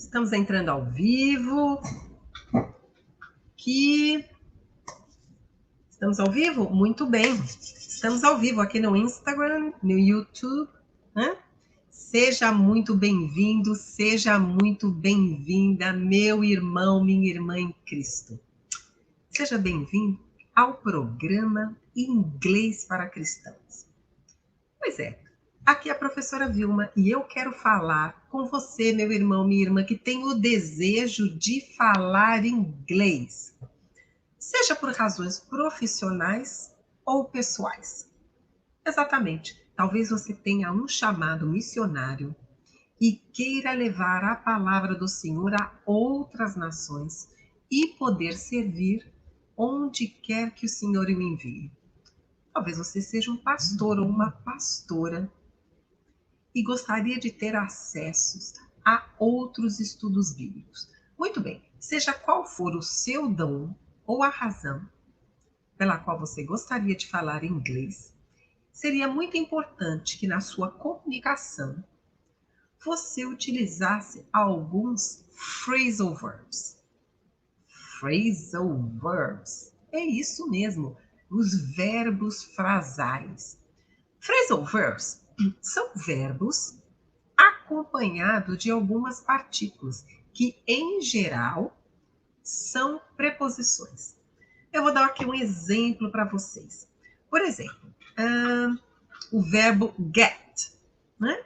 Estamos entrando ao vivo. Estamos ao vivo? Muito bem. Estamos ao vivo aqui no Instagram, no YouTube, né? Seja muito bem-vindo, seja muito bem-vinda, meu irmão, minha irmã em Cristo. Seja bem-vindo ao programa Inglês para Cristãos. Pois é, aqui é a professora Vilma e eu quero falar com você, meu irmão, minha irmã, que tem o desejo de falar inglês, seja por razões profissionais ou pessoais. Exatamente, talvez você tenha um chamado missionário e queira levar a palavra do Senhor a outras nações e poder servir onde quer que o Senhor o envie. Talvez você seja um pastor ou uma pastora e gostaria de ter acessos a outros estudos bíblicos. Muito bem, seja qual for o seu dom ou a razão pela qual você gostaria de falar inglês, seria muito importante que na sua comunicação você utilizasse alguns phrasal verbs. Phrasal verbs, é isso mesmo, os verbos frasais. Phrasal verbs são verbos acompanhados de algumas partículas, que em geral são preposições. Eu vou dar aqui um exemplo para vocês. Por exemplo, o verbo get, né?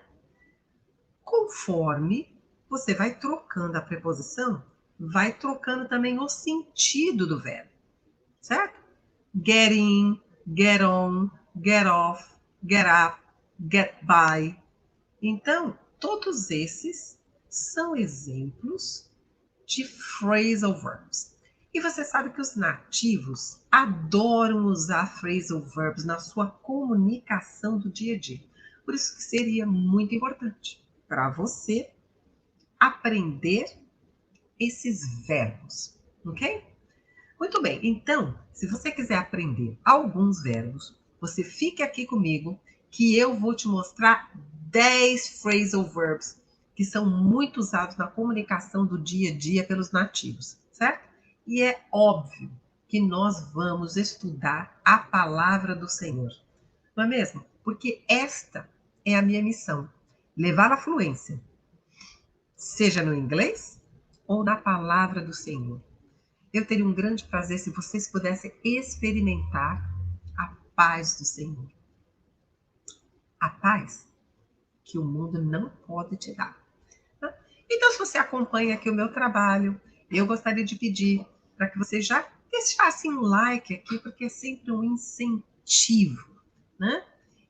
Conforme você vai trocando a preposição, vai trocando também o sentido do verbo, certo? Get in, get on, get off, get up, get by. Então, todos esses são exemplos de phrasal verbs. E você sabe que os nativos adoram usar phrasal verbs na sua comunicação do dia a dia. Por isso que seria muito importante para você aprender esses verbos, ok? Muito bem, então, se você quiser aprender alguns verbos, você fique aqui comigo que eu vou te mostrar 10 phrasal verbs que são muito usados na comunicação do dia a dia pelos nativos, certo? E é óbvio que nós vamos estudar a palavra do Senhor, não é mesmo? Porque esta é a minha missão, levar a fluência, seja no inglês ou na palavra do Senhor. Eu teria um grande prazer se vocês pudessem experimentar a paz do Senhor. A paz que o mundo não pode te dar. Então, se você acompanha aqui o meu trabalho, eu gostaria de pedir para que você já deixasse um like aqui, porque é sempre um incentivo, né?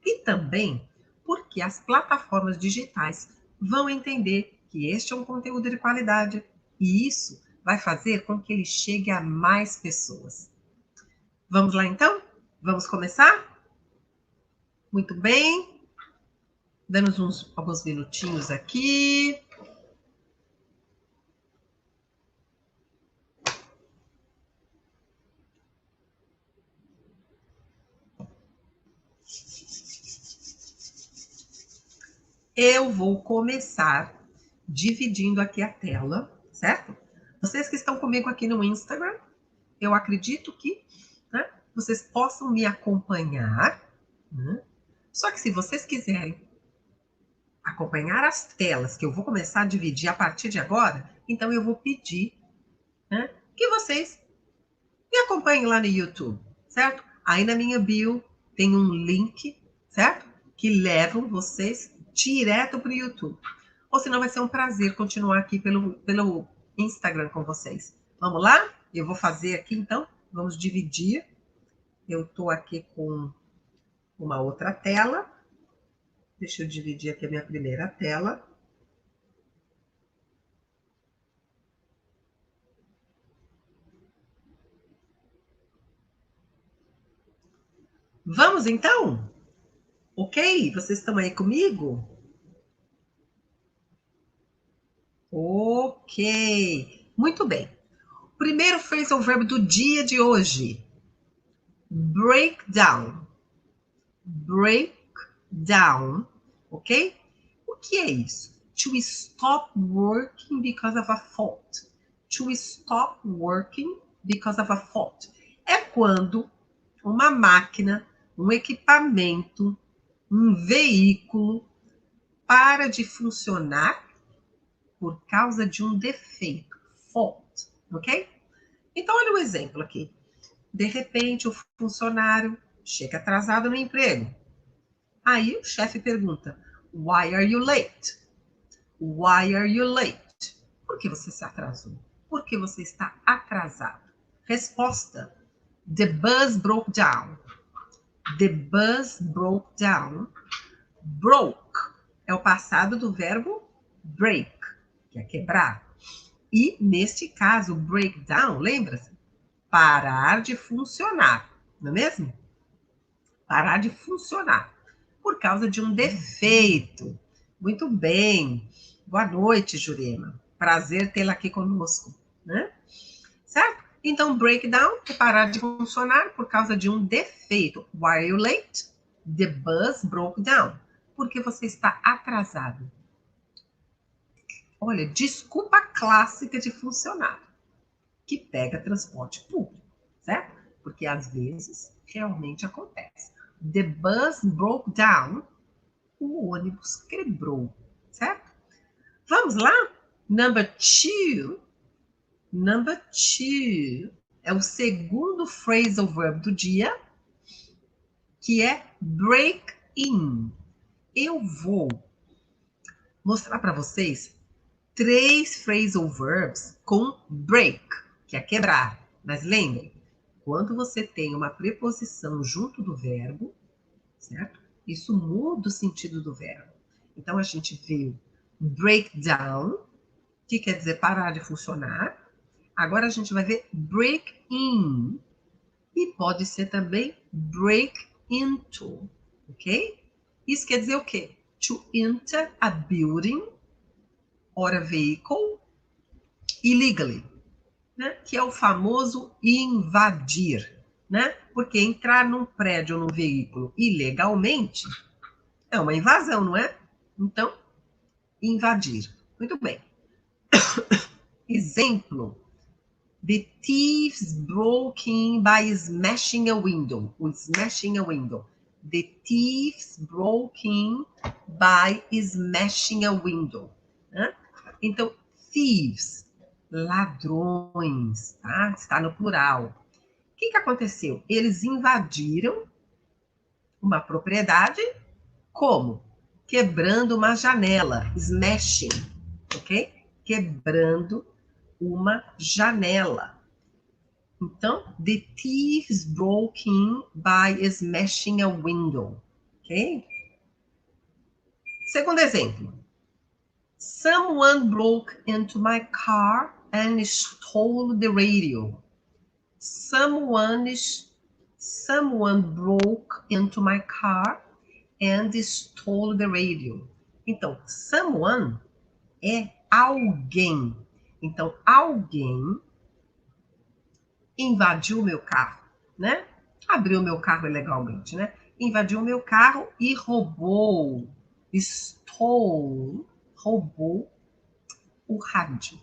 E também porque as plataformas digitais vão entender que este é um conteúdo de qualidade e isso vai fazer com que ele chegue a mais pessoas. Vamos lá então? Vamos começar? Muito bem. Damos alguns minutinhos aqui. Eu vou começar dividindo aqui a tela, certo? Vocês que estão comigo aqui no Instagram, eu acredito que, né, vocês possam me acompanhar, né? Só que se vocês quiserem acompanhar as telas que eu vou começar a dividir a partir de agora, então eu vou pedir, né, que vocês me acompanhem lá no YouTube, certo? Aí na minha bio tem um link, certo? Que levam vocês direto para o YouTube. Ou senão vai ser um prazer continuar aqui pelo Instagram com vocês. Vamos lá? Eu vou fazer aqui então, vamos dividir. Eu estou aqui com uma outra tela. Deixa eu dividir aqui a minha primeira tela. Vamos então? Ok? Vocês estão aí comigo? Ok. Muito bem. Primeiro phrasal verbo do dia de hoje. Break down. Break down. Ok? O que é isso? To stop working because of a fault. To stop working because of a fault. É quando uma máquina, um equipamento, um veículo para de funcionar por causa de um defeito. Fault, ok? Então, olha o exemplo aqui. De repente, o funcionário chega atrasado no emprego. Aí o chefe pergunta, why are you late? Why are you late? Por que você se atrasou? Por que você está atrasado? Resposta, the bus broke down. The bus broke down. Broke é o passado do verbo break, que é quebrar. E, neste caso, breakdown, lembra-se? Parar de funcionar, não é mesmo? Parar de funcionar por causa de um defeito. Muito bem. Boa noite, Jurema. Prazer tê-la aqui conosco, né? Certo? Então, breakdown é parar de funcionar por causa de um defeito. Why are you late? The bus broke down. Porque você está atrasado. Olha, desculpa clássica de funcionário que pega transporte público, certo? Porque às vezes realmente acontece. The bus broke down. O ônibus quebrou, certo? Vamos lá? Number two. Number two é o segundo phrasal verb do dia, que é break in. Eu vou mostrar para vocês 3 phrasal verbs com break, que é quebrar. Mas lembre, quando você tem uma preposição junto do verbo, certo? Isso muda o sentido do verbo. Então, a gente viu breakdown, que quer dizer parar de funcionar. Agora, a gente vai ver break in. E pode ser também break into, ok? Isso quer dizer o quê? To enter a building or a vehicle illegally, né? Que é o famoso invadir, né? Porque entrar num prédio ou num veículo ilegalmente é uma invasão, não é? Então, invadir. Muito bem. Exemplo. The thieves broke in by smashing a window. O smashing a window. The thieves broke in by smashing a window. Né? Então, thieves, ladrões, tá? Está no plural. O que aconteceu? Eles invadiram uma propriedade como? Quebrando uma janela, smashing, ok? Quebrando uma janela. Então, the thieves broke in by smashing a window, ok? Segundo exemplo. Someone broke into my car and stole the radio. Someone broke into my car and stole the radio. Então, someone é alguém. Então, alguém invadiu meu carro, né? Abriu meu carro ilegalmente, né? Invadiu meu carro e roubou. Stole, roubou o rádio,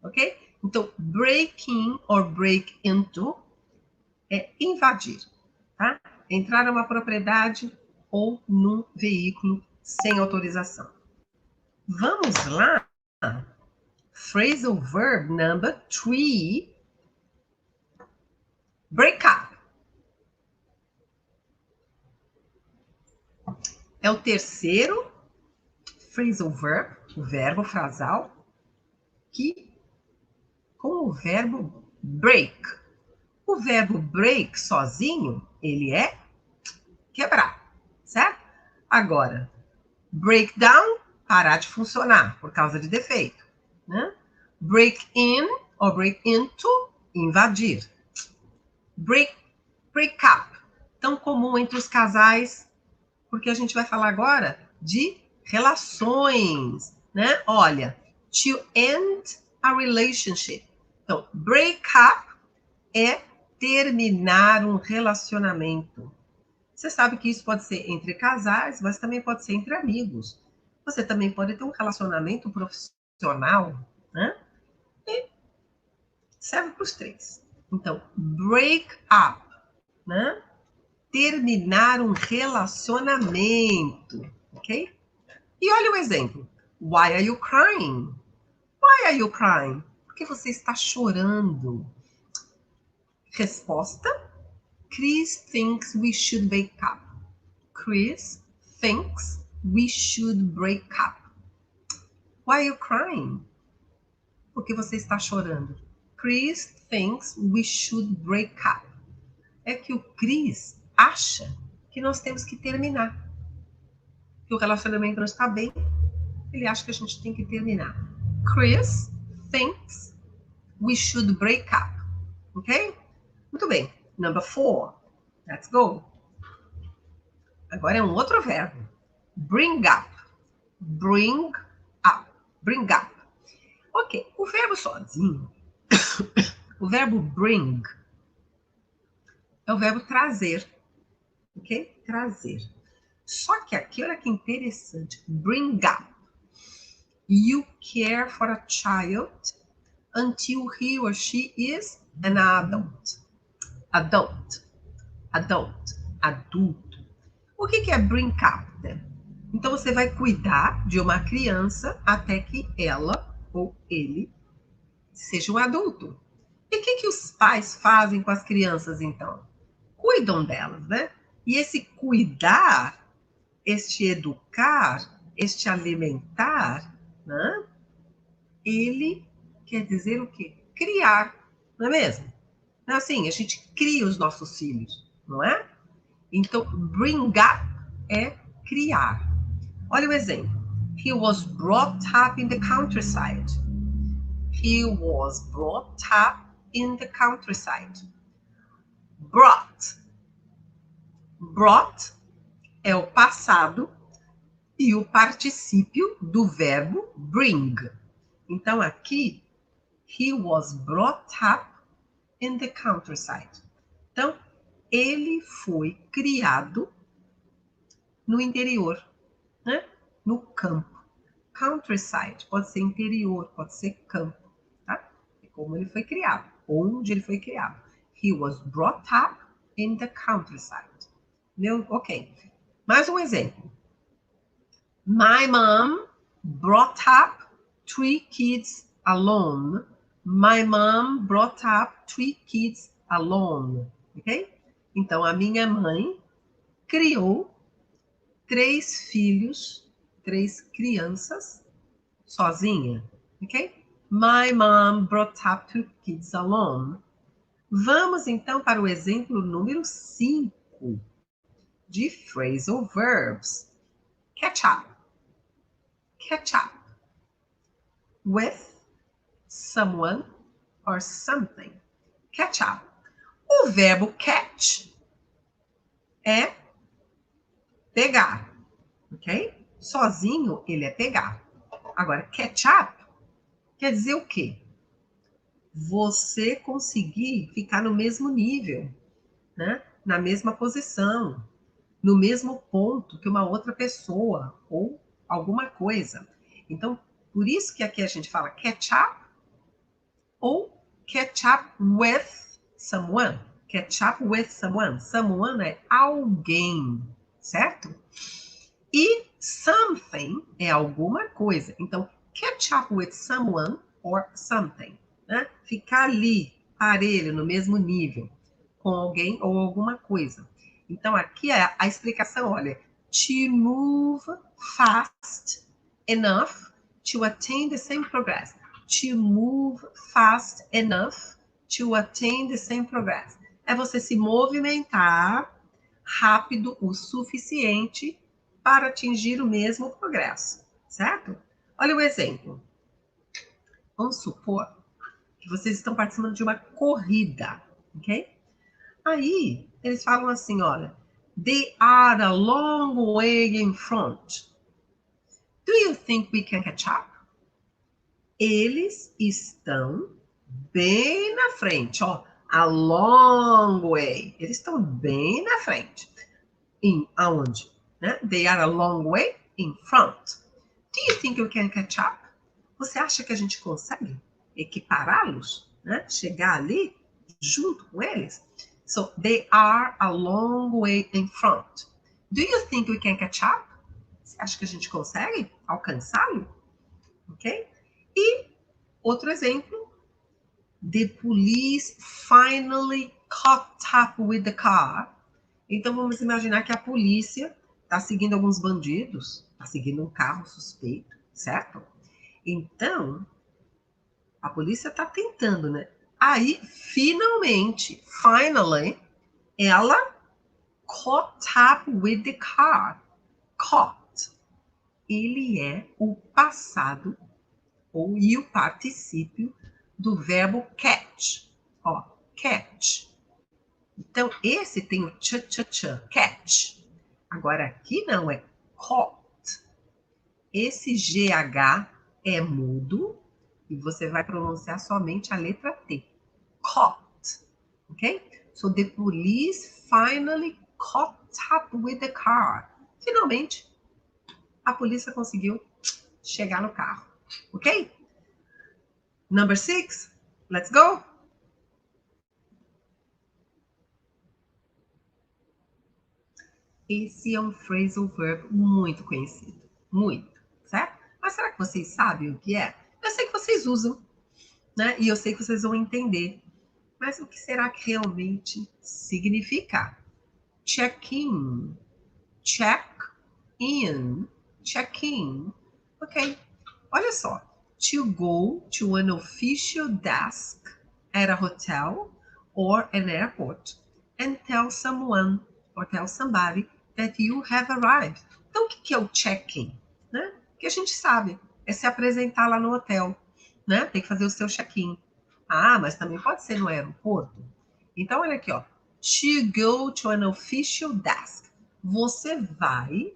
ok? Então, break in or break into é invadir, tá? Entrar numa propriedade ou num veículo sem autorização. Vamos lá? Phrasal verb number 3. Break up. É o terceiro phrasal verb, o verbo frasal, que com o verbo break. O verbo break sozinho, ele é quebrar, certo? Agora, breakdown, parar de funcionar por causa de defeito, né? Break in ou break into, invadir. Break up, tão comum entre os casais, porque a gente vai falar agora de relações, né? Olha, to end a relationship. Então, break up é terminar um relacionamento. Você sabe que isso pode ser entre casais, mas também pode ser entre amigos. Você também pode ter um relacionamento profissional, né? E serve para os três. Então, break up, né? Terminar um relacionamento, ok? E olha o exemplo. Why are you crying? Why are you crying? Por que você está chorando? Resposta: Chris thinks we should break up. Chris thinks we should break up. Why are you crying? Por que você está chorando? Chris thinks we should break up. É que o Chris acha que nós temos que terminar. Que o relacionamento não está bem, ele acha que a gente tem que terminar. Chris thinks we should break up. Ok? Muito bem. Number 4. Let's go. Agora é um outro verbo. Bring up. Bring up. Bring up. Ok. O verbo sozinho, o verbo bring, é o verbo trazer. Ok? Trazer. Só que aqui, olha que interessante. Bring up. You care for a child until he or she is an adult. Adult. Adult. Adulto. O que é bring up? Então, você vai cuidar de uma criança até que ela ou ele seja um adulto. E o que os pais fazem com as crianças, então? Cuidam delas, né? E esse cuidar, este educar, este alimentar, né? Ele quer dizer o quê? Criar, não é mesmo? Não é assim, a gente cria os nossos filhos, não é? Então, bring up é criar. Olha o exemplo. He was brought up in the countryside. He was brought up in the countryside. Brought. Brought é o passado e o particípio do verbo bring. Então, aqui, he was brought up in the countryside. Então, ele foi criado no interior, né? No campo. Countryside pode ser interior, pode ser campo, tá? É como ele foi criado, onde ele foi criado. He was brought up in the countryside. Ok. Mais um exemplo. My mom brought up 3 kids alone. My mom brought up 3 kids alone. Ok? Então, a minha mãe criou 3 filhos, 3 crianças sozinha. Ok? My mom brought up 2 kids alone. Vamos então para o exemplo número 5 de phrasal verbs. Catch up. Catch up with someone or something. Catch up. O verbo catch é pegar, ok? Sozinho ele é pegar. Agora, catch up quer dizer o quê? Você conseguir ficar no mesmo nível, né? Na mesma posição, no mesmo ponto que uma outra pessoa ou alguma coisa. Então, por isso que aqui a gente fala catch up ou catch up with someone. Catch up with someone. Someone é alguém, certo? E something é alguma coisa. Então, catch up with someone or something. Né? Ficar ali, parelho, no mesmo nível, com alguém ou alguma coisa. Então, aqui é a explicação, olha. To move fast enough to attain the same progress. To move fast enough to attain the same progress. É você se movimentar rápido o suficiente para atingir o mesmo progresso, certo? Olha o exemplo. Vamos supor que vocês estão participando de uma corrida, ok? Aí, eles falam assim, olha, they are a long way in front. Do you think we can catch up? Eles estão bem na frente, ó, a long way. Eles estão bem na frente. Aonde? Né? They are a long way in front. Do you think we can catch up? Você acha que a gente consegue equipará-los, né? Chegar ali junto com eles? So, they are a long way in front. Do you think we can catch up? Você acha que a gente consegue alcançá-lo? Ok? E outro exemplo. The police finally caught up with the car. Então vamos imaginar que a polícia está seguindo alguns bandidos, está seguindo um carro suspeito, certo? Então, a polícia está tentando, né? Aí, finalmente, ela caught up with the car. Caught. Ele é o passado e o particípio do verbo catch. Ó, catch. Então, esse tem o catch. Agora, aqui não, é caught. Esse GH é mudo e você vai pronunciar somente a letra T. Caught. Ok? So, the police finally caught up with the car. Finalmente, a polícia conseguiu chegar no carro. Ok? Number 6. Let's go. Esse é um phrasal verb muito conhecido. Muito, certo? Mas será que vocês sabem o que é? Eu sei que vocês usam, né? E eu sei que vocês vão entender. Mas o que será que realmente significa? Check-in. Check-in. Check-in. Ok. Olha só. To go to an official desk at a hotel or an airport and tell someone or tell somebody that you have arrived. Então, o que é o check-in? Né? Que a gente sabe, é se apresentar lá no hotel, né? Tem que fazer o seu check-in. Ah, mas também pode ser no aeroporto. Então, olha aqui, ó. To go to an official desk. Você vai,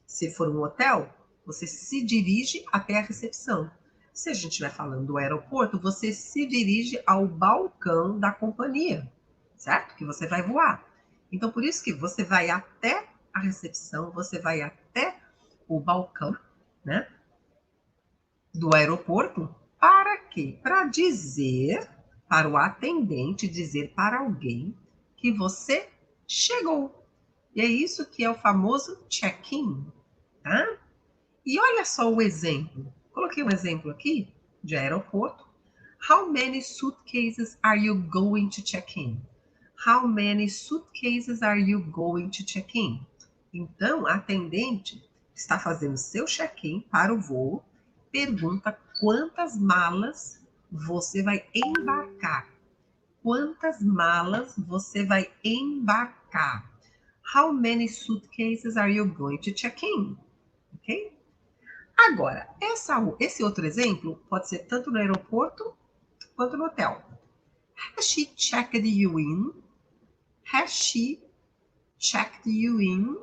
se for um hotel, você se dirige até a recepção. Se a gente estiver falando do aeroporto, você se dirige ao balcão da companhia, certo? Que você vai voar. Então, por isso que você vai até a recepção, você vai até o balcão, né? Do aeroporto. Para quê? Para dizer, para o atendente dizer para alguém que você chegou. E é isso que é o famoso check-in, tá? E olha só o exemplo. Coloquei um exemplo aqui de aeroporto. How many suitcases are you going to check in? How many suitcases are you going to check in? Então, a atendente está fazendo seu check-in para o voo, pergunta quantas malas você vai embarcar. Quantas malas você vai embarcar? How many suitcases are you going to check in? Ok? Agora, esse outro exemplo pode ser tanto no aeroporto quanto no hotel. Has she checked you in? Has she checked you in?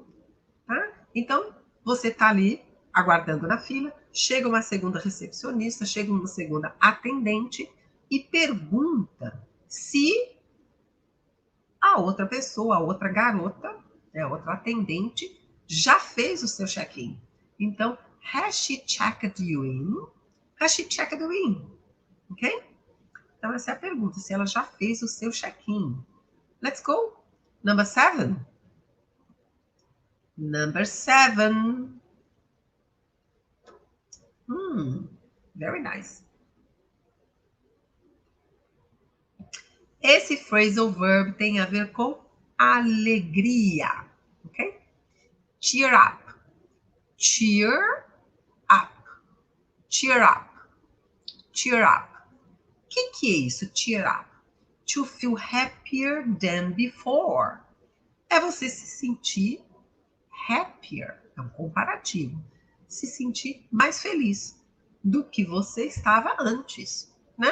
Tá? Então, você está ali aguardando na fila, chega uma segunda recepcionista, chega uma segunda atendente e pergunta se a outra pessoa, a outra garota, a outra atendente, já fez o seu check-in. Então, has she checked you in? Has she checked you in? Ok? Então, essa é a pergunta, se ela já fez o seu check-in. Let's go. Number 7. Number 7. Very nice. Esse phrasal verb tem a ver com alegria, ok? Cheer up. Cheer up. Cheer up. Cheer up. O que é isso, cheer up? To feel happier than before. É você se sentir happier, é um comparativo. Se sentir mais feliz do que você estava antes, né?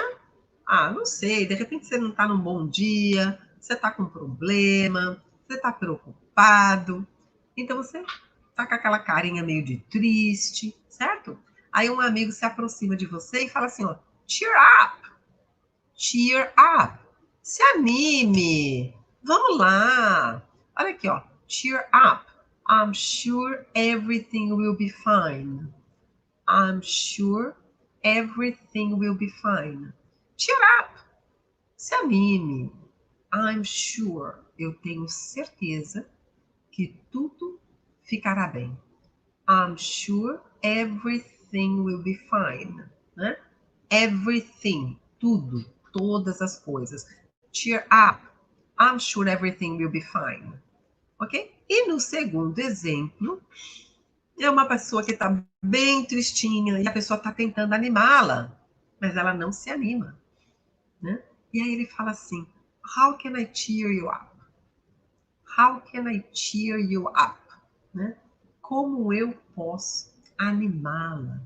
Ah, não sei, de repente você não está num bom dia, você está com um problema, você está preocupado, então você está com aquela carinha meio de triste, certo? Aí um amigo se aproxima de você e fala assim, ó, cheer up, cheer up, se anime, vamos lá. Olha aqui, ó, cheer up, I'm sure everything will be fine. I'm sure everything will be fine. Cheer up. Se anime. I'm sure. Eu tenho certeza que tudo ficará bem. I'm sure everything will be fine. Né? Everything. Tudo. Todas as coisas. Cheer up. I'm sure everything will be fine. Ok? E no segundo exemplo, é uma pessoa que está bem tristinha e a pessoa está tentando animá-la, mas ela não se anima. Né? E aí ele fala assim, how can I cheer you up? How can I cheer you up? Né? Como eu posso animá-la?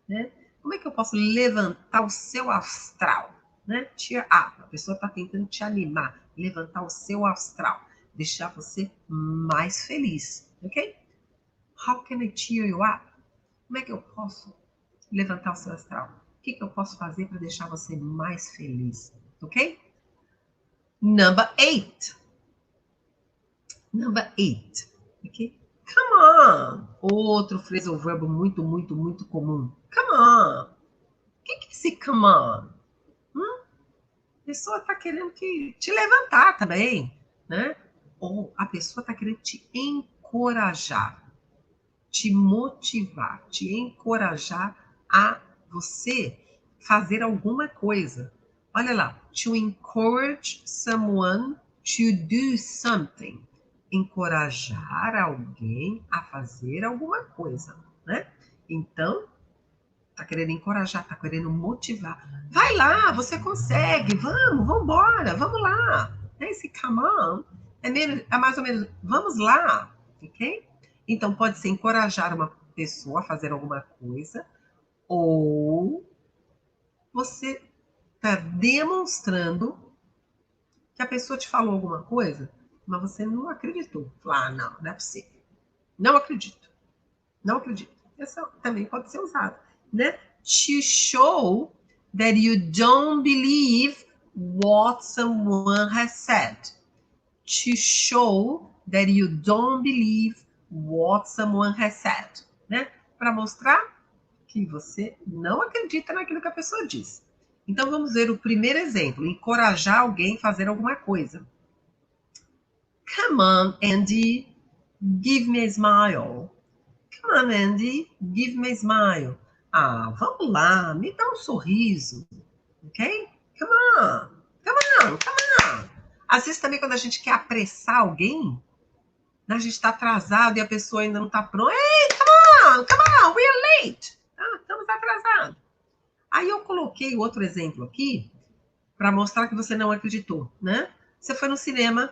Né? Como é que eu posso levantar o seu astral? Né? Cheer up. A pessoa está tentando te animar, levantar o seu astral, deixar você mais feliz. Ok? How can I cheer you up? Como é que eu posso levantar o seu astral? O que eu posso fazer para deixar você mais feliz? Ok? Number 8. Number 8. Ok? Come on. Outro phrasal verbo muito, muito, muito comum. Come on. O que é esse come on? A pessoa está querendo te levantar também, né? Ou a pessoa está querendo te encorajar, te motivar, te encorajar a você fazer alguma coisa. Olha lá, to encourage someone to do something. Encorajar alguém a fazer alguma coisa, né? Então, tá querendo encorajar, tá querendo motivar. Vai lá, você consegue, vamos embora, vamos lá. Esse come on é mais ou menos, vamos lá, ok? Então, pode ser encorajar uma pessoa a fazer alguma coisa, ou você está demonstrando que a pessoa te falou alguma coisa, mas você não acreditou. Ah, não, não é possível. Não acredito. Não acredito. Essa também pode ser usada, né? To show that you don't believe what someone has said. To show that you don't believe what someone has said, né? Para mostrar que você não acredita naquilo que a pessoa diz. Então vamos ver o primeiro exemplo, encorajar alguém a fazer alguma coisa. Come on, Andy, give me a smile. Come on, Andy, give me a smile. Ah, vamos lá, me dá um sorriso, ok? Come on, come on, come on. Às vezes também quando a gente quer apressar alguém, a gente está atrasado e a pessoa ainda não está pronta. Hey, come on, we are late. Ah, estamos atrasados. Aí eu coloquei outro exemplo aqui para mostrar que você não acreditou, né? Você foi no cinema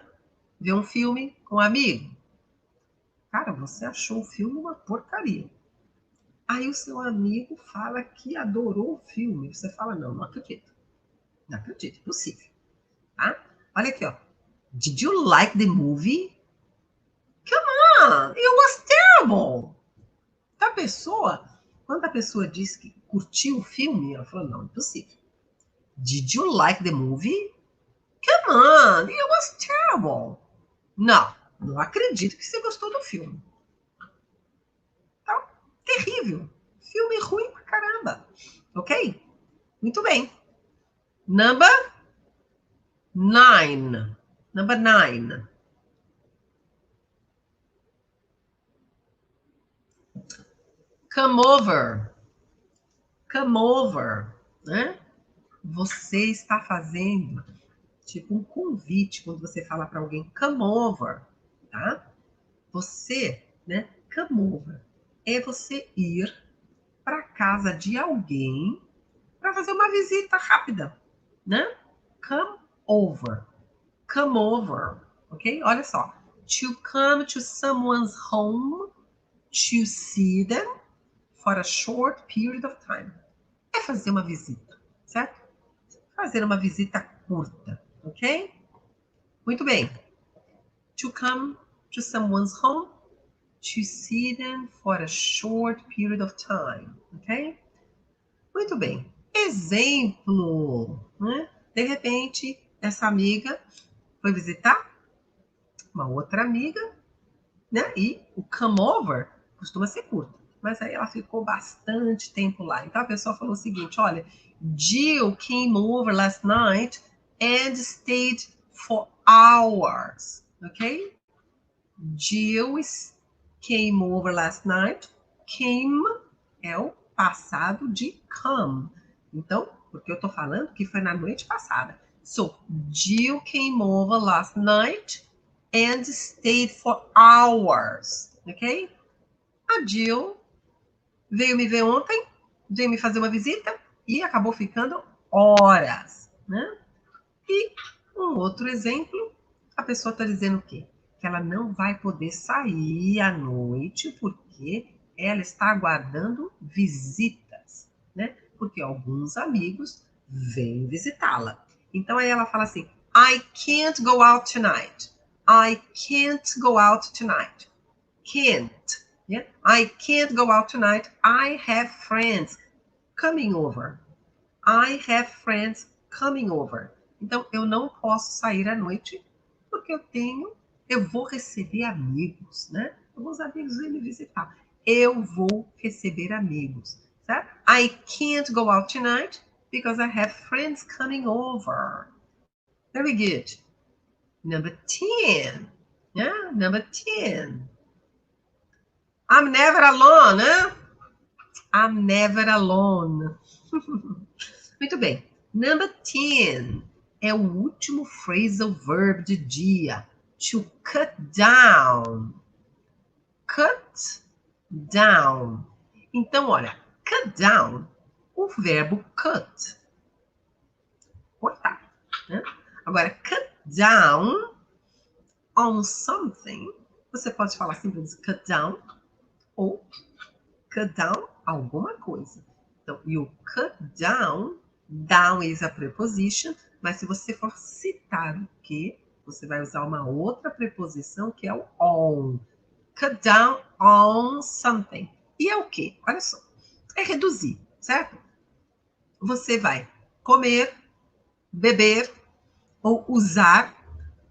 ver um filme com um amigo. Cara, você achou o filme uma porcaria. Aí o seu amigo fala que adorou o filme. Você fala, não, não acredito. Não acredito, impossível. Tá? Olha aqui, ó. Did you like the movie? Come on, it was terrible. Então, quando a pessoa diz que curtiu o filme, ela fala, não, impossível. Did you like the movie? Come on, it was terrible. Não, não acredito que você gostou do filme. Então, terrível. Filme ruim pra caramba. Ok? Muito bem. Number 9. Number 9. Come over. Come over. Né? Você está fazendo tipo um convite quando você fala para alguém come over, tá? Você, né? Come over é você ir para casa de alguém para fazer uma visita rápida, né? Come over. Come over, ok? Olha só. To come to someone's home to see them for a short period of time. É fazer uma visita, certo? Fazer uma visita curta, ok? Muito bem. To come to someone's home to see them for a short period of time, ok? Muito bem. Exemplo, né? De repente, essa amiga foi visitar uma outra amiga, né? E o come over costuma ser curto. mas aí ela ficou bastante tempo lá. Então a pessoa falou o seguinte, olha, Jill came over last night and stayed for hours, ok? Jill came over last night. Came é o passado de come. Então, porque eu tô falando que foi na noite passada. So, Jill came over last night and stayed for hours, ok? A Jill veio me ver ontem, veio me fazer uma visita e acabou ficando horas, né? E um outro exemplo, a pessoa está dizendo o quê? Que ela não vai poder sair à noite porque ela está aguardando visitas, né? Porque alguns amigos vêm visitá-la. Então aí ela fala assim: I can't go out tonight. I can't go out tonight. Can't. Yeah? I can't go out tonight. I have friends coming over. I have friends coming over. Então, eu não posso sair à noite porque eu vou receber amigos, né? Alguns amigos vêm me visitar. Eu vou receber amigos, certo? I can't go out tonight because I have friends coming over. Very good. Number 10. Yeah, number 10. I'm never alone, né? I'm never alone. Muito bem. Number 10 é o último phrasal verb de dia. To cut down. Cut down. Então, olha, cut down, o verbo cut, cortar, né? Agora, cut down on something, você pode falar simplesmente cut down ou cut down alguma coisa. Então, you cut down, down is a preposition, mas se você for citar o que, você vai usar uma outra preposição que é o on. Cut down on something. E é o que? Olha só. É reduzir, certo? Você vai comer, beber ou usar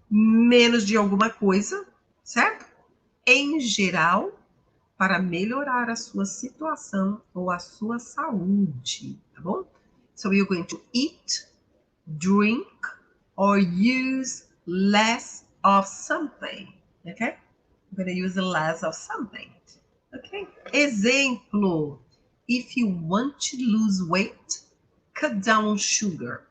menos de alguma coisa, certo? Em geral, para melhorar a sua situação ou a sua saúde, tá bom? So you're going to eat, drink, or use less of something, okay? I'm going to use less of something, okay? Exemplo, if you want to lose weight, cut down on sugar.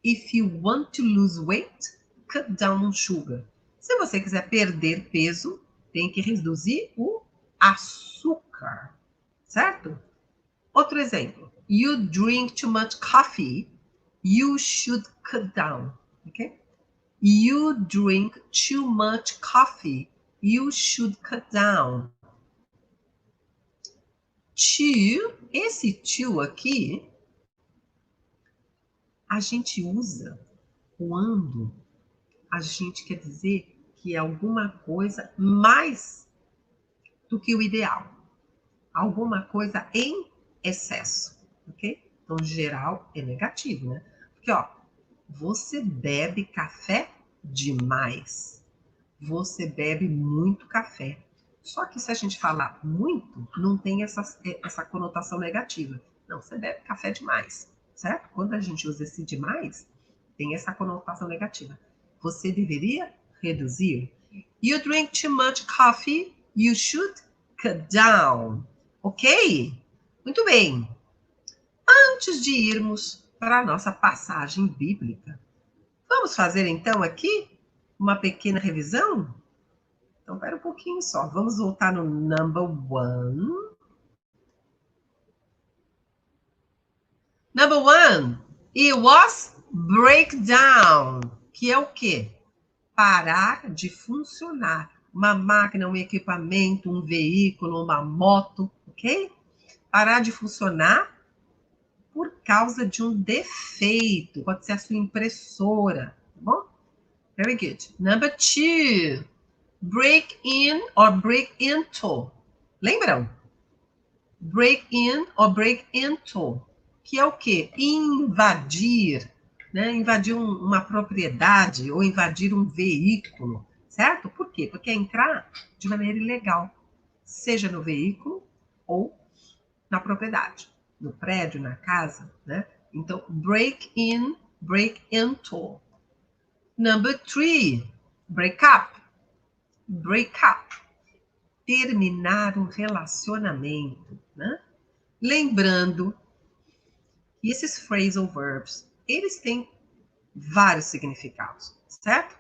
If you want to lose weight, cut down on sugar. Se você quiser perder peso, tem que reduzir o açúcar, certo? Outro exemplo. You drink too much coffee, you should cut down, ok? You drink too much coffee, you should cut down. To, esse to aqui, a gente usa quando a gente quer dizer que é alguma coisa mais do que o ideal. Alguma coisa em excesso, ok? Então, geral é negativo, né? Porque, ó, você bebe café demais. Você bebe muito café. Só que se a gente falar muito, não tem essa conotação negativa. Não, você bebe café demais, certo? Quando a gente usa esse demais, tem essa conotação negativa. Você deveria reduzir. You drink too much coffee, you should cut down. Ok? Muito bem. Antes de irmos para a nossa passagem bíblica, vamos fazer então aqui uma pequena revisão? Então, espera um pouquinho só. Vamos voltar no number 1. Number 1, it was breakdown, que é o quê? Parar de funcionar. Uma máquina, um equipamento, um veículo, uma moto, ok? Parar de funcionar por causa de um defeito. Pode ser a sua impressora, tá bom? Very good. Number 2, break in or break into. Lembram? Break in or break into, que é o quê? Invadir, né? Invadir uma propriedade ou invadir um veículo, certo? Por quê? Porque é entrar de maneira ilegal, seja no veículo, ou na propriedade, no prédio, na casa, né? Então, break in, break into. Number 3, break up. Break up. Terminar um relacionamento, né? Lembrando que esses phrasal verbs, eles têm vários significados, certo?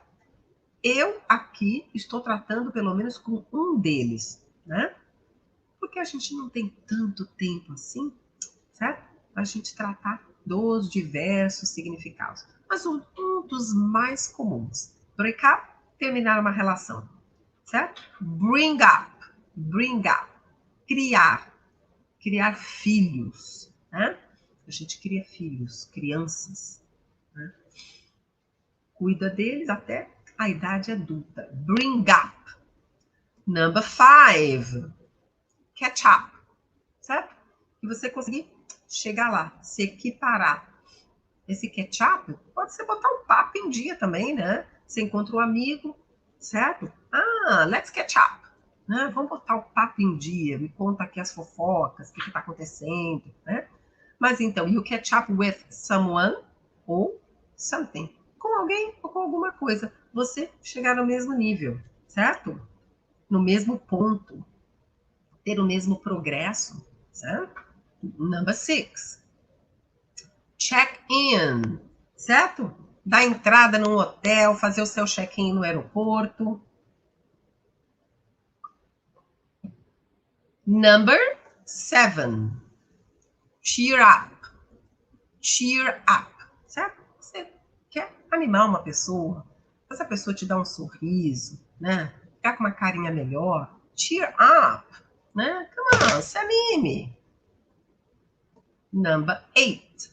Eu aqui estou tratando pelo menos com um deles, né? Porque a gente não tem tanto tempo assim, certo? Para a gente tratar dos diversos significados. Mas um dos mais comuns. Break up, terminar uma relação, certo? Bring up, criar filhos, né? A gente cria filhos, crianças, né? Cuida deles até a idade adulta. Bring up. Number 5, catch up, certo? E você conseguir chegar lá, se equiparar. Esse catch up pode ser botar um papo em dia também, né? Você encontra um amigo, certo? Ah, let's catch up. Né? Vamos botar o papo em dia, me conta aqui as fofocas, o que está acontecendo, né? Mas então, you catch up with someone ou something. Com alguém ou com alguma coisa. Você chegar no mesmo nível, certo? No mesmo ponto. Ter o mesmo progresso, certo? Number 6. Check-in, certo? Dar entrada num hotel, fazer o seu check-in no aeroporto. Number 7. Cheer up. Cheer up, certo? Você quer animar uma pessoa, essa pessoa te dá um sorriso, né? Ficar com uma carinha melhor. Cheer up, né? Come on, se anime. Number 8.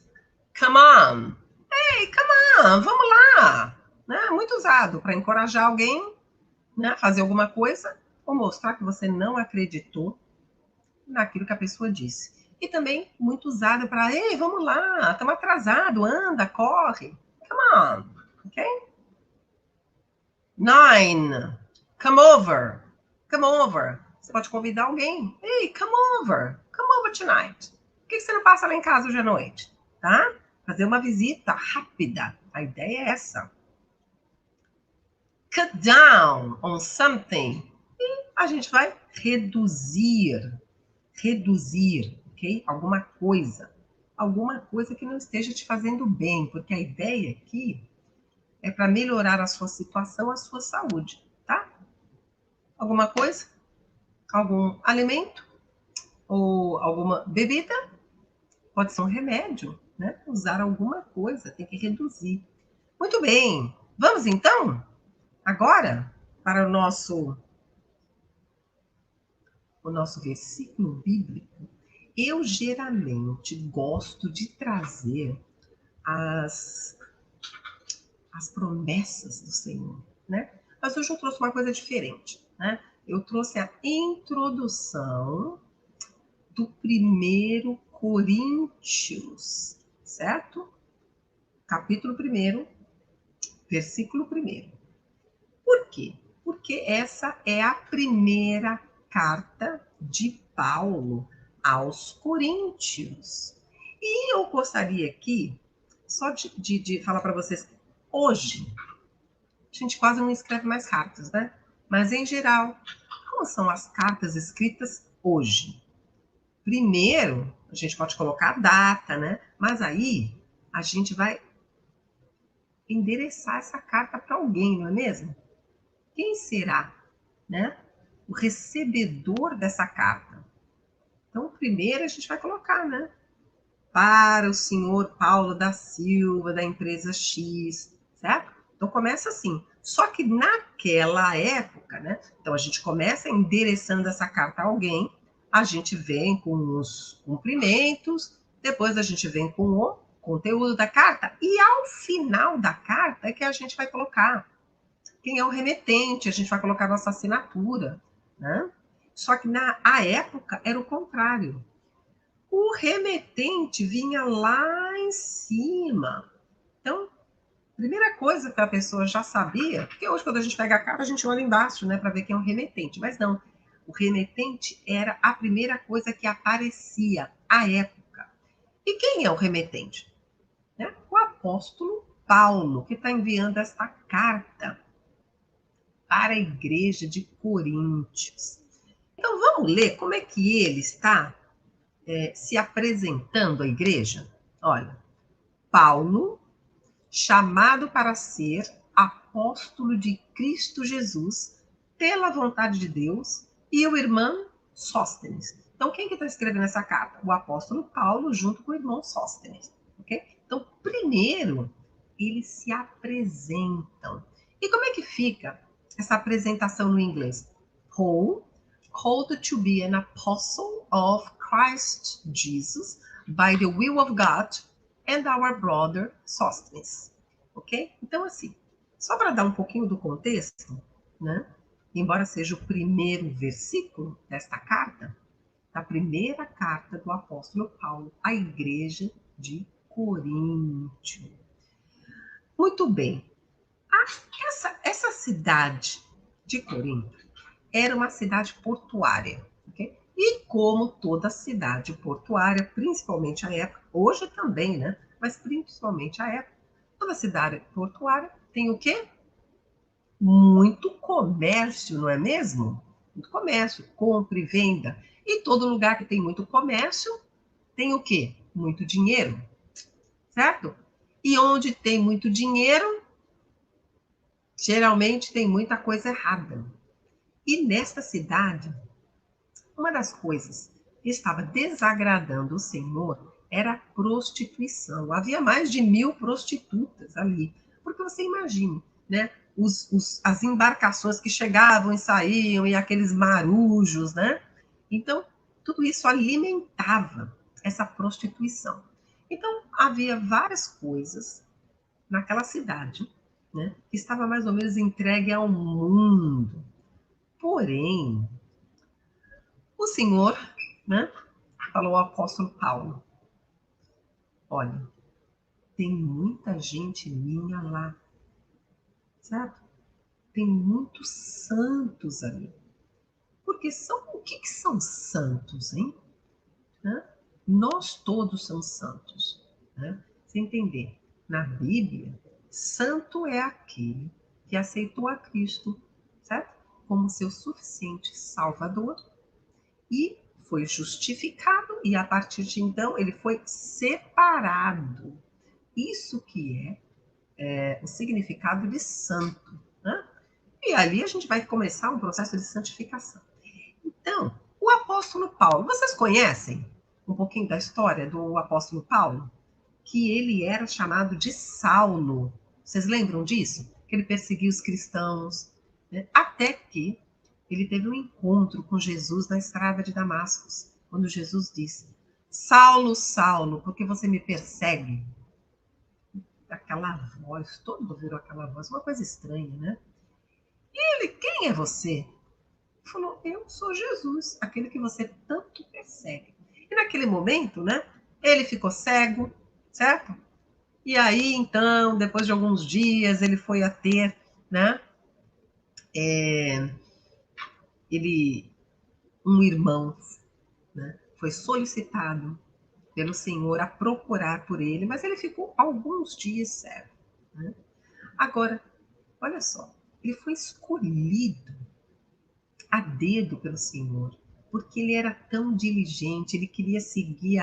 Come on. Hey, come on, vamos lá. Né? Muito usado para encorajar alguém, né, a fazer alguma coisa ou mostrar que você não acreditou naquilo que a pessoa disse. E também muito usada para, ei, vamos lá, estamos atrasados, anda, corre. Come on, ok? 9. Come over. Come over. Você pode convidar alguém. Hey, come over. Come over tonight. Por que você não passa lá em casa hoje à noite? Tá? Fazer uma visita rápida. A ideia é essa. Cut down on something. E a gente vai reduzir, ok? Alguma coisa que não esteja te fazendo bem, porque a ideia aqui é para melhorar a sua situação, a sua saúde, tá? Alguma coisa? Algum alimento? Ou alguma bebida? Pode ser um remédio, né? Usar alguma coisa, tem que reduzir. Muito bem, vamos então, agora, para o nosso versículo bíblico. Eu geralmente gosto de trazer as promessas do Senhor, né? Mas hoje eu trouxe uma coisa diferente, né? Eu trouxe a introdução do 1 Coríntios, certo? Capítulo 1, versículo 1. Por quê? Porque essa é a primeira carta de Paulo aos Coríntios. E eu gostaria aqui só de falar para vocês que hoje a gente quase não escreve mais cartas, né? Mas em geral, como são as cartas escritas hoje? Primeiro, a gente pode colocar a data, né? Mas aí a gente vai endereçar essa carta para alguém, não é mesmo? Quem será, né? O recebedor dessa carta. Então, primeiro a gente vai colocar, né? Para o senhor Paulo da Silva, da empresa X, certo? Então, começa assim. Só que naquela época, né? Então, a gente começa endereçando essa carta a alguém, a gente vem com os cumprimentos, depois a gente vem com o conteúdo da carta, e ao final da carta é que a gente vai colocar quem é o remetente, a gente vai colocar nossa assinatura, né? Só que na época era o contrário. O remetente vinha lá em cima. Então, primeira coisa que a pessoa já sabia, porque hoje quando a gente pega a carta, a gente olha embaixo, né, para ver quem é o remetente, mas não. O remetente era a primeira coisa que aparecia à época. E quem é o remetente? Né? O apóstolo Paulo, que está enviando esta carta para a igreja de Coríntios. Então vamos ler como é que ele está se apresentando à igreja. Olha, Paulo, chamado para ser apóstolo de Cristo Jesus, pela vontade de Deus, e o irmão Sóstenes. Então, quem que está escrevendo essa carta? O apóstolo Paulo, junto com o irmão Sóstenes. Okay? Então, primeiro, eles se apresentam. E como é que fica essa apresentação no inglês? Paul, called to be an apostle of Christ Jesus by the will of God, and our brother Sóstenes. Ok? Então, assim, só para dar um pouquinho do contexto, né? Embora seja o primeiro versículo desta carta, da primeira carta do apóstolo Paulo à igreja de Coríntio. Muito bem. Essa cidade de Corinto era uma cidade portuária. Okay? E como toda cidade portuária, principalmente à época, hoje também, né? Mas principalmente à época, toda cidade portuária tem o quê? Muito comércio, não é mesmo? Muito comércio, compra e venda. E todo lugar que tem muito comércio tem o quê? Muito dinheiro, certo? E onde tem muito dinheiro, geralmente tem muita coisa errada. E nesta cidade, uma das coisas que estava desagradando o Senhor era a prostituição. Havia mais de 1000 prostitutas ali. Porque você imagine, né? As embarcações que chegavam e saíam, e aqueles marujos, né? Então, tudo isso alimentava essa prostituição. Então, havia várias coisas naquela cidade, né? Que estava mais ou menos entregue ao mundo. Porém, o Senhor, né, falou ao apóstolo Paulo: olha, tem muita gente minha lá, certo? Tem muitos santos ali. Porque o que são santos, hein? Né? Nós todos somos santos. Né? Você entender, na Bíblia, santo é aquele que aceitou a Cristo, certo? Como seu suficiente Salvador e foi justificado, e a partir de então ele foi separado. Isso que é o significado de santo. Né? E ali a gente vai começar um processo de santificação. Então, o apóstolo Paulo, vocês conhecem um pouquinho da história do apóstolo Paulo? Que ele era chamado de Saulo. Vocês lembram disso? Que ele perseguia os cristãos, né? Até que ele teve um encontro com Jesus na estrada de Damasco, quando Jesus disse: Saulo, Saulo, por que você me persegue? Aquela voz, todo mundo virou aquela voz, uma coisa estranha, né? E ele, quem é você? Ele falou: eu sou Jesus, aquele que você tanto persegue. E naquele momento, né, ele ficou cego, certo? E aí, então, depois de alguns dias, ele foi a ter, né, um irmão, né, foi solicitado pelo Senhor a procurar por ele, mas ele ficou alguns dias cego. Né? Agora, olha só, ele foi escolhido a dedo pelo Senhor, porque ele era tão diligente, ele queria seguir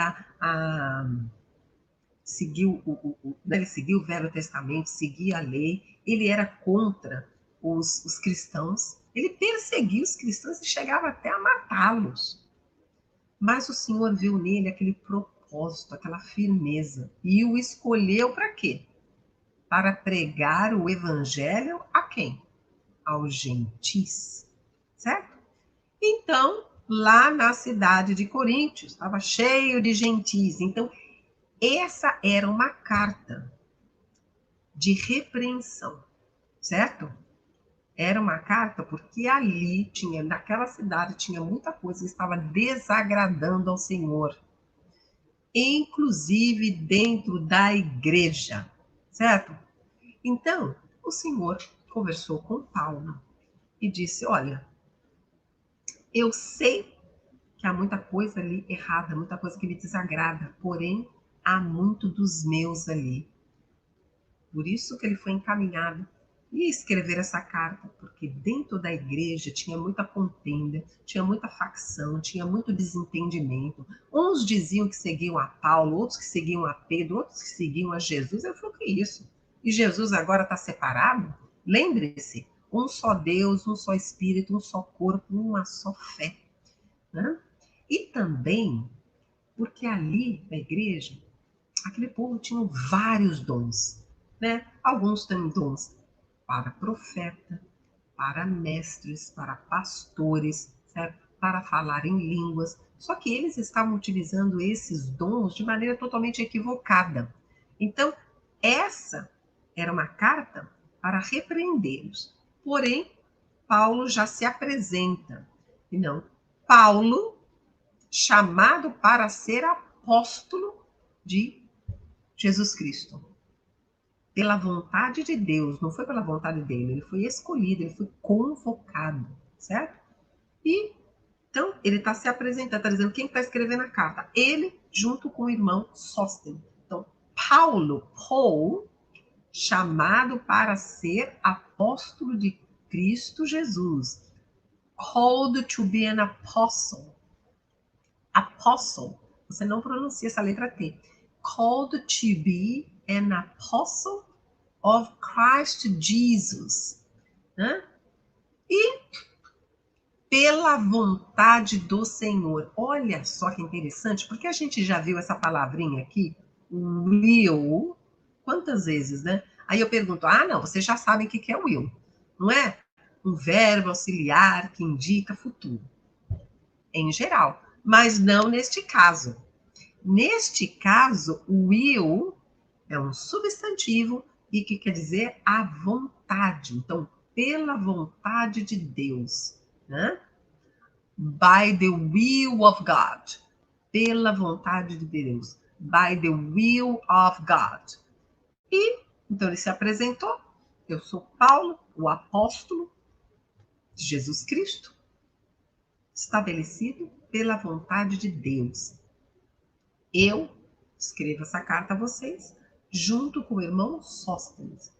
ele seguia o Velho Testamento, seguia a lei, ele era contra os cristãos, ele perseguia os cristãos e chegava até a matá-los. Mas o Senhor viu nele aquele propósito, aquela firmeza, e o escolheu para quê? Para pregar o evangelho a quem? Aos gentis, certo? Então, lá na cidade de Coríntios, estava cheio de gentis. Então, essa era uma carta de repreensão, certo? Era uma carta porque ali tinha, naquela cidade, tinha muita coisa que estava desagradando ao Senhor, inclusive dentro da igreja, certo? Então, o Senhor conversou com Paulo e disse: olha, Eu sei que há muita coisa ali errada, muita coisa que me desagrada, porém há muito dos meus ali. Por isso que ele foi encaminhado e escrever essa carta, porque dentro da igreja tinha muita contenda, tinha muita facção, tinha muito desentendimento. Uns diziam que seguiam a Paulo, outros que seguiam a Pedro, outros que seguiam a Jesus. Eu falei, o que é isso? E Jesus agora está separado? Lembre-se, um só Deus, um só Espírito, um só corpo, uma só fé. Né? E também porque ali na igreja, aquele povo tinha vários dons. Né? Alguns têm dons para profeta, para mestres, para pastores, certo? Para falar em línguas. Só que eles estavam utilizando esses dons de maneira totalmente equivocada. Então, essa era uma carta para repreendê-los. Porém, Paulo já se apresenta. E não, Paulo, chamado para ser apóstolo de Jesus Cristo. Pela vontade de Deus, não foi pela vontade dele, ele foi escolhido, ele foi convocado, certo? E então ele está se apresentando, está dizendo quem está escrevendo a carta? Ele, junto com o irmão Sóstenes. Então, Paul, chamado para ser apóstolo de Cristo Jesus. Called to be an apostle. Apostle, você não pronuncia essa letra T. Called to be an apostle of Christ Jesus. Né? E pela vontade do Senhor. Olha só que interessante, porque a gente já viu essa palavrinha aqui, will, quantas vezes, né? Aí eu pergunto, não, vocês já sabem o que é will, não é? Um verbo auxiliar que indica futuro, em geral, mas não neste caso. Neste caso, will é um substantivo e que quer dizer a vontade. Então, pela vontade de Deus, né? By the will of God. Pela vontade de Deus. By the will of God. E, então, ele se apresentou. Eu sou Paulo, o apóstolo de Jesus Cristo, estabelecido pela vontade de Deus. Eu escrevo essa carta a vocês, junto com o irmão Sóstenes.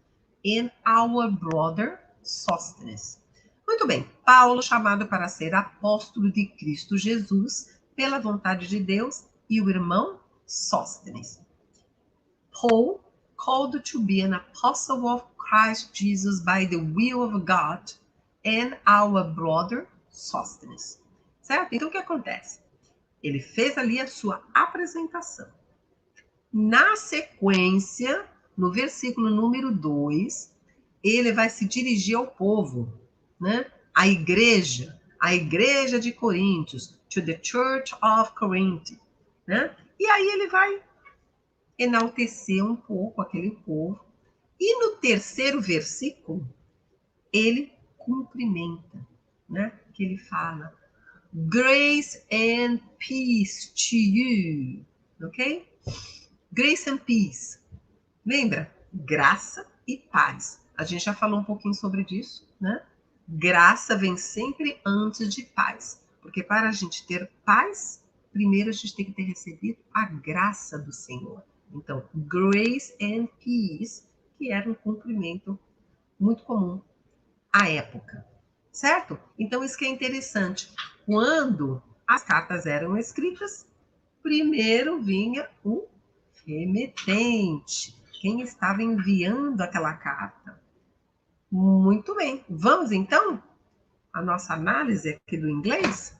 And our brother Sóstenes. Muito bem, Paulo, chamado para ser apóstolo de Cristo Jesus, pela vontade de Deus, e o irmão Sóstenes. Paul, called to be an apostle of Christ Jesus by the will of God, and our brother Sóstenes. Certo? Então, o que acontece? Ele fez ali a sua apresentação. Na sequência, no versículo número 2, ele vai se dirigir ao povo, né? A igreja de Coríntios, to the church of Corinth, né? E aí ele vai enaltecer um pouco aquele povo. E no terceiro versículo, ele cumprimenta, né? Que ele fala, grace and peace to you, ok? Grace and peace. Lembra? Graça e paz. A gente já falou um pouquinho sobre isso, né? Graça vem sempre antes de paz. Porque para a gente ter paz, primeiro a gente tem que ter recebido a graça do Senhor. Então, grace and peace, que era um cumprimento muito comum à época. Certo? Então, isso que é interessante. Quando as cartas eram escritas, primeiro vinha o remetente, quem estava enviando aquela carta. Muito bem. Vamos então à nossa análise aqui do inglês?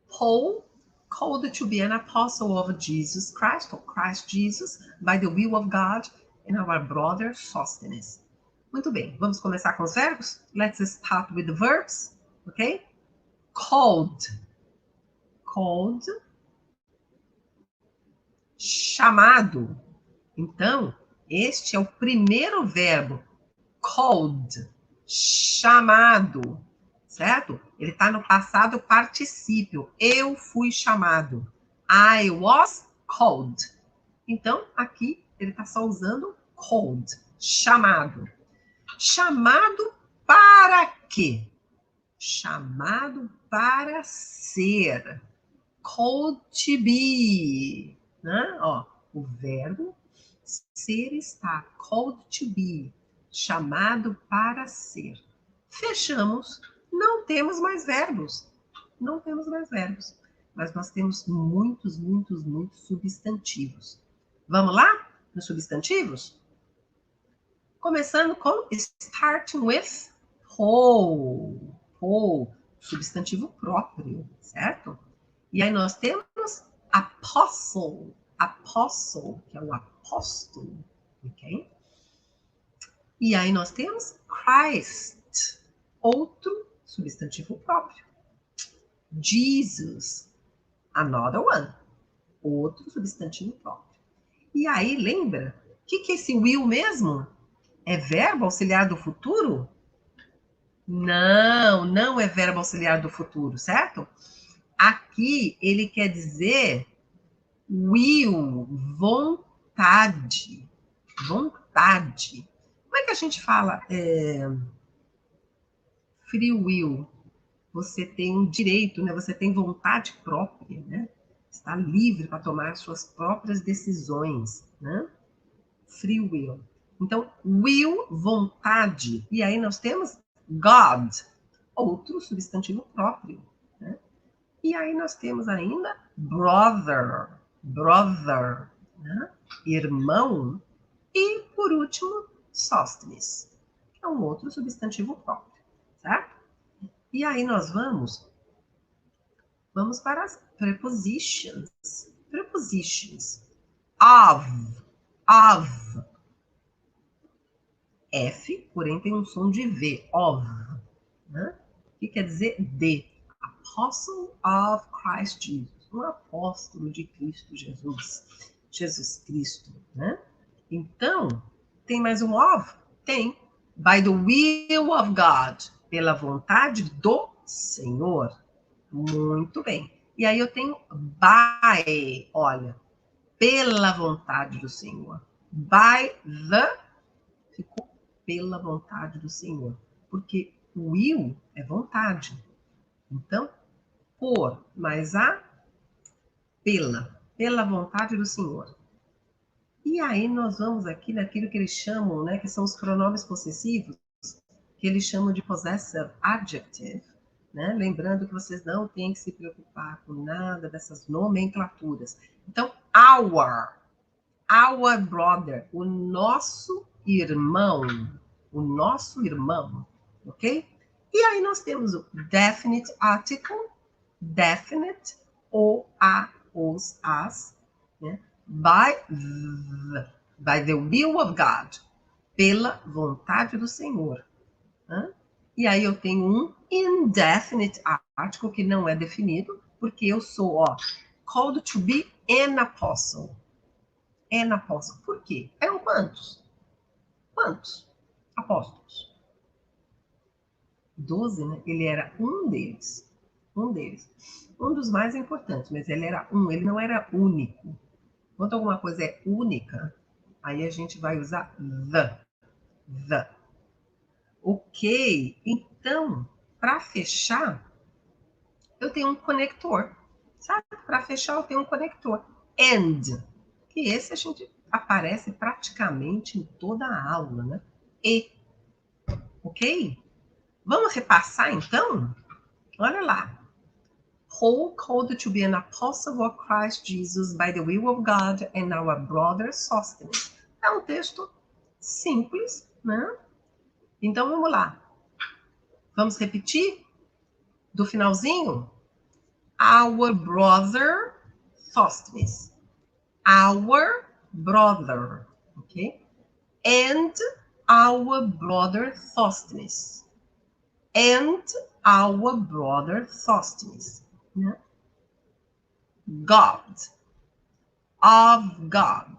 Paul, called to be an apostle of Jesus Christ, or Christ Jesus, by the will of God, and our brother Sóstenes. Muito bem, vamos começar com os verbos? Let's start with the verbs, ok? Called. Called. Chamado. Então, este é o primeiro verbo, called, chamado, certo? Ele está no passado particípio. Eu fui chamado. I was called. Então, aqui ele está só usando called, chamado. chamado para quê? Chamado para ser. Called to be. Né? Ó, o verbo ser está. Called to be. Chamado para ser. Fechamos. Não temos mais verbos. Não temos mais verbos. Mas nós temos muitos substantivos. Vamos lá? Nos substantivos? Começando com starting with whole. Whole, substantivo próprio, certo? E aí nós temos apostle. Apostle, que é o apóstolo, ok? E aí nós temos Christ, outro substantivo próprio. Jesus, another one, outro substantivo próprio. E aí, lembra? O que é esse will mesmo? É verbo auxiliar do futuro? Não, não é verbo auxiliar do futuro, certo? Aqui ele quer dizer will, vontade. Vontade. Como é que a gente fala free will? Você tem um direito, né? Você tem vontade própria, né? Está livre para tomar suas próprias decisões, né? Free will. Então, will, vontade. E aí nós temos God, outro substantivo próprio, né? E aí nós temos ainda brother, brother, né? Irmão. E, por último, Sóstenes, que é um outro substantivo próprio, certo? E aí nós vamos para as prepositions. Prepositions. Of. F, porém tem um som de V. Of. Né? Que quer dizer de. Apostle of Christ Jesus. Um apóstolo de Cristo Jesus. Jesus Cristo. Né? Então, tem mais um of? Tem. By the will of God. Pela vontade do Senhor. Muito bem. E aí eu tenho by. Olha. Pela vontade do Senhor. By the. Ficou pela vontade do Senhor. Porque will é vontade. Então, por mais a pela vontade do Senhor. E aí nós vamos aqui naquilo que eles chamam, né, que são os pronomes possessivos, que eles chamam de possessive adjective, né? Lembrando que vocês não têm que se preocupar com nada dessas nomenclaturas. Então, our brother, o nosso irmão, ok? E aí nós temos o definite article, definite, o, a, os, as, né? By the will of God, pela vontade do Senhor. Né? E aí eu tenho um indefinite article que não é definido, porque eu sou, called to be an apostle. An apostle. Por quê? Eram quantos? Quantos apóstolos? 12, né? Ele era um deles. Um dos mais importantes, mas ele era ele não era único. Quando alguma coisa é única, aí a gente vai usar the. Ok, então, para fechar, eu tenho um conector, sabe? Para fechar, eu tenho um conector. And, que esse a gente aparece praticamente em toda a aula, né? E, ok? Vamos repassar, então? Olha lá. Whole called to be an apostle of Christ Jesus by the will of God and our brother Sosthenes. É um texto simples, né? Então, vamos lá. Vamos repetir? Do finalzinho? Our brother Sosthenes. Our brother, ok? And our brother Sosthenes. And our brother Sosthenes. Né? God. Of God.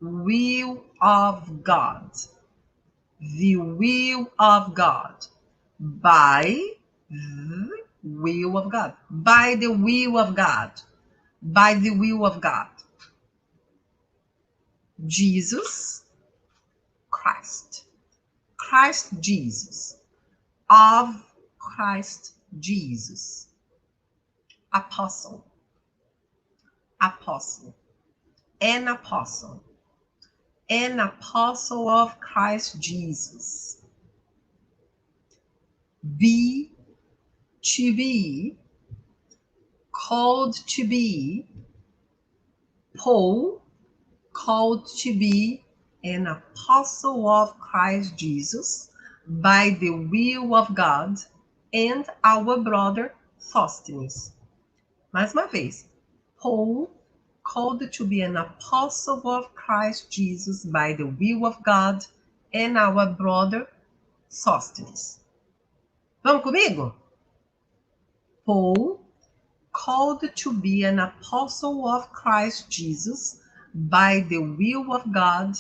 Will of God. The will of God. By the will of God. By the will of God. By the will of God. Jesus Christ. Christ Jesus. Of Christ Jesus. Apostle. Apostle. An apostle. An apostle of Christ Jesus. Be, to be, called to be, Paul, called to be an apostle of Christ Jesus by the will of God, and our brother Sosthenes. Mais uma vez, Paul, called to be an apostle of Christ Jesus by the will of God, and our brother Sosthenes. Vamos comigo? Paul, called to be an apostle of Christ Jesus by the will of God,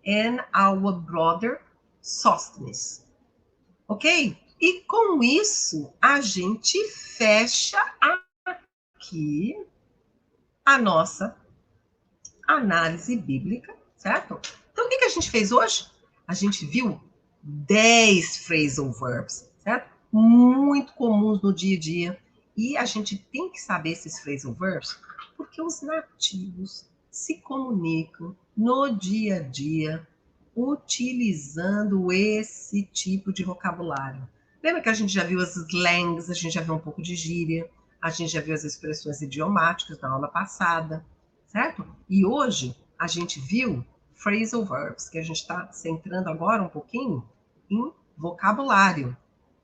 and our brother Sosthenes. Ok? E com isso, a gente fecha aqui a nossa análise bíblica, certo? Então, o que a gente fez hoje? A gente viu 10 phrasal verbs, certo? Muito comuns no dia a dia. E a gente tem que saber esses phrasal verbs porque os nativos se comunicam no dia a dia utilizando esse tipo de vocabulário. Lembra que a gente já viu as slangs, a gente já viu um pouco de gíria, a gente já viu as expressões idiomáticas na aula passada, certo? E hoje a gente viu phrasal verbs, que a gente está centrando agora um pouquinho em vocabulário.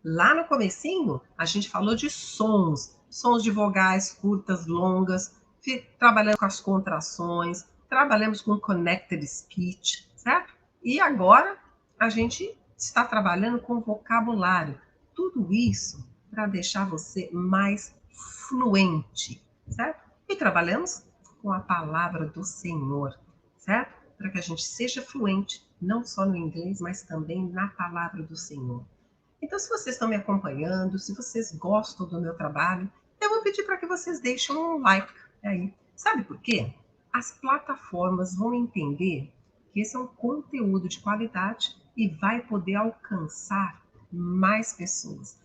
Lá no comecinho, a gente falou de sons, sons de vogais curtas, longas, trabalhamos com as contrações, trabalhamos com connected speech, certo? E agora a gente está trabalhando com vocabulário. Tudo isso para deixar você mais fluente, certo? E trabalhamos com a palavra do Senhor, certo? Para que a gente seja fluente, não só no inglês, mas também na palavra do Senhor. Então, se vocês estão me acompanhando, se vocês gostam do meu trabalho, eu vou pedir para que vocês deixem um like aí. Sabe por quê? As plataformas vão entender que esse é um conteúdo de qualidade e vai poder alcançar mais pessoas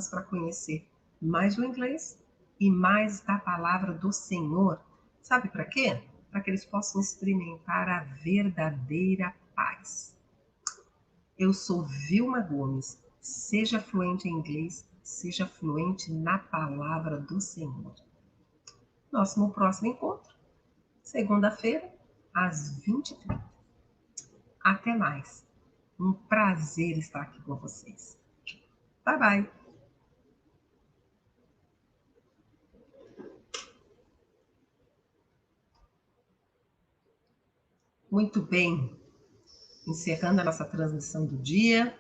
para conhecer mais o inglês e mais da palavra do Senhor. Sabe para quê? Para que eles possam experimentar a verdadeira paz. Eu sou Vilma Gomes. Seja fluente em inglês, seja fluente na palavra do Senhor. Nosso próximo encontro, segunda-feira, às 20h30. Até mais. Um prazer estar aqui com vocês. Bye, bye. Muito bem. Encerrando a nossa transmissão do dia.